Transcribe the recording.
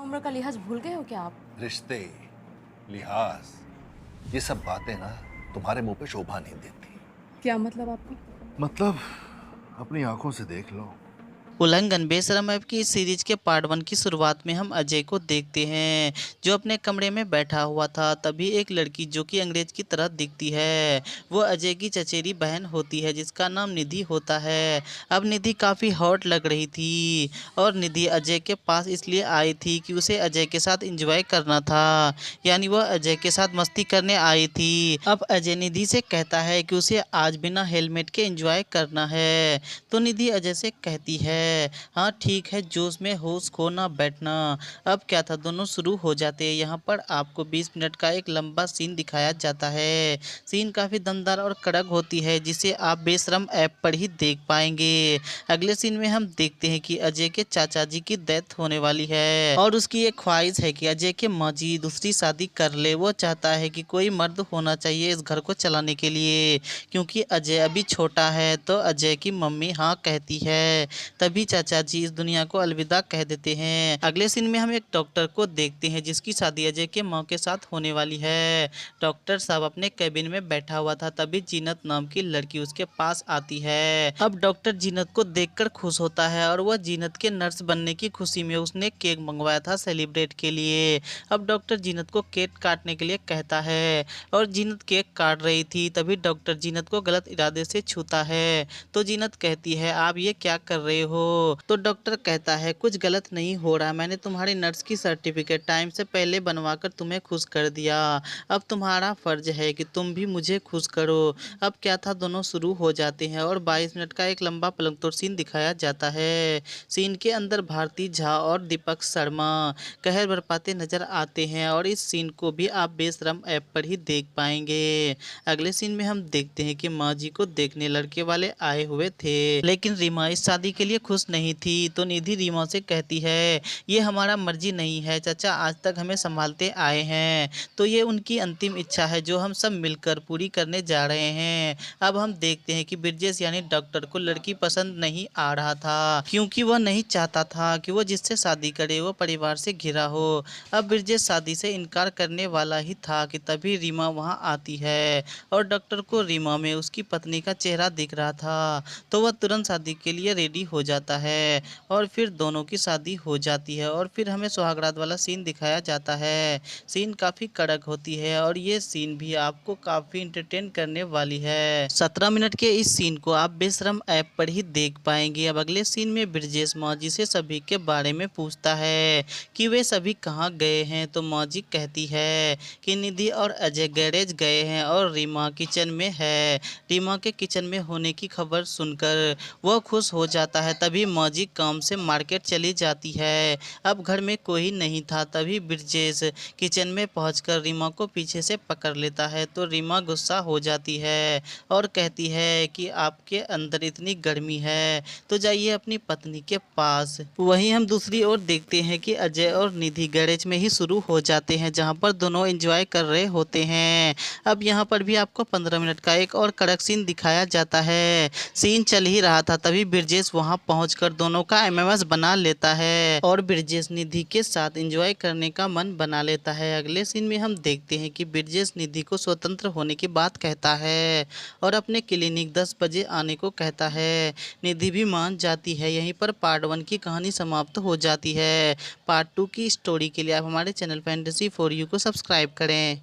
उम्र का लिहाज भूल गए हो क्या आप? रिश्ते, लिहाज, ये सब बातें ना तुम्हारे मुंह पे शोभा नहीं देती। क्या मतलब आपका? मतलब अपनी आंखों से देख लो। उल्लंघन बेशरम ऐप की इस सीरीज के पार्ट 1 की शुरुआत में हम अजय को देखते हैं जो अपने कमरे में बैठा हुआ था। तभी एक लड़की जो कि अंग्रेज की तरह दिखती है, वो अजय की चचेरी बहन होती है जिसका नाम निधि होता है। अब निधि काफ़ी हॉट लग रही थी और निधि अजय के पास इसलिए आई थी कि उसे अजय के साथ एंजॉय करना था, यानी वह अजय के साथ मस्ती करने आई थी। अब अजय निधि से कहता है कि उसे आज बिना हेलमेट के एंजॉय करना है, तो निधि अजय से कहती है हाँ ठीक है, जोश में होश खो ना बैठना। अब क्या था, दोनों शुरू हो जाते हैं। यहाँ पर आपको 20 मिनट का एक लंबा सीन दिखाया जाता है। सीन काफ़ी दमदार और कड़क होती है जिसे आप बेशरम ऐप पर ही देख पाएंगे। अगले सीन में हम देखते हैं कि अजय के चाचा जी की डेथ होने वाली है और उसकी एक ख्वाहिश है कि अजय के माँ जी दूसरी शादी कर ले। वो चाहता है कि कोई मर्द होना चाहिए इस घर को चलाने के लिए, क्योंकि अजय अभी छोटा है। तो अजय की मम्मी हाँ कहती है। तभी चाचा जी इस दुनिया को अलविदा कह देते हैं। अगले सीन में हम एक डॉक्टर को देखते हैं जिसकी शादी अजय के माँ के साथ होने वाली है। डॉक्टर साहब अपने कैबिन में बैठा हुआ था, तभी जीनत नाम की लड़की उसके पास आती है। अब डॉक्टर जीनत को देखकर खुश होता है और वह जीनत के नर्स बनने की खुशी में उसने केक मंगवाया था सेलिब्रेट के लिए। अब डॉक्टर जीनत को केक काटने के लिए कहता है और जीनत केक काट रही थी, तभी डॉक्टर जीनत को गलत इरादे से छूता है। तो जीनत कहती है आप ये क्या कर रहे हो? तो डॉक्टर कहता है कुछ गलत नहीं हो रहा, मैंने तुम्हारी नर्स की सर्टिफिकेट टाइम से पहले बनवाकर तुम्हें खुश कर दिया। अब तुम्हारा फर्ज है कि तुम भी मुझे खुश करो। अब क्या था, दोनों शुरू हो जाते हैं और 22 मिनट का एक लंबा पलंग तोड़ सीन दिखाया जाता है। सीन के अंदर भारती झा और दीपक शर्मा कहर बरपाते नजर आते हैं और इस सीन को भी आप बेशरम ऐप पर ही देख पाएंगे। अगले सीन में हम देखते हैं कि माँ जी को देखने लड़के वाले आए हुए थे, लेकिन रीमा इस शादी के लिए खुश नहीं थी। तो निधि रीमा से कहती है ये हमारा मर्जी नहीं है, चाचा आज तक हमें संभालते आए हैं, तो ये उनकी अंतिम इच्छा है जो हम सब मिलकर पूरी करने जा रहे हैं। अब हम देखते हैं कि ब्रिजेश यानी डॉक्टर को लड़की पसंद नहीं आ रहा था, क्योंकि वह नहीं चाहता था कि वो जिससे शादी करे वो परिवार से घिरा हो। अब ब्रिजेश शादी से इनकार करने वाला ही था कि तभी रीमा वहां आती है और डॉक्टर को रीमा में उसकी पत्नी का चेहरा दिख रहा था, तो वह तुरंत शादी के लिए रेडी हो जाता है और फिर दोनों की शादी हो जाती है। और फिर हमें सुहागरात वाला सीन दिखाया जाता है। सीन काफ़ी कड़क होती है और ये सीन भी आपको काफ़ी इंटरटेन करने वाली है। 17 मिनट के इस सीन को आप बेशरम ऐप पर ही देख पाएंगे। अब अगले सीन में ब्रिजेश माँ जी से सभी के बारे में पूछता है कि वे सभी कहाँ गए हैं, तो माँ जी कहती है कि निधि और अजय गैरेज गए हैं और रीमा किचन में है। रीमा के किचन में होने की खबर सुनकर वह खुश हो जाता है। तभी माँ जी काम से मार्केट चली जाती है। अब घर में कोई नहीं था, तभी ब्रिजेश किचन में पहुंचकर रीमा को पीछे से पकड़ लेता है। तो रीमा गुस्सा हो जाती है और कहती है कि आपके अंदर इतनी गर्मी है तो जाइए अपनी पत्नी के पास। वहीं हम दूसरी ओर देखते हैं कि अजय और निधि गैरेज में ही शुरू हो जाते हैं जहां पर दोनों एंजॉय कर रहे होते हैं। अब यहां पर भी आपको 15 मिनट का एक और कड़क सीन दिखाया जाता है। सीन चल ही रहा था, तभी ब्रिजेश वहां पहुंचकर दोनों का एमएमएस बना लेता है और ब्रिजेश निधि के साथ एंजॉय करने का मन बना लेता है। अगले सीन में हम देखते हैं कि ब्रिजेश निधि को स्वतंत्र होने की बात कहता है और अपने क्लिनिक 10 बजे आने को कहता है। निधि भी मान जाती है। यहीं पर पार्ट 1 की कहानी समाप्त हो जाती है। पार्ट 2 की स्टोरी के लिए आप हमारे चैनल फैंटेसी फॉर यू को सब्सक्राइब करें।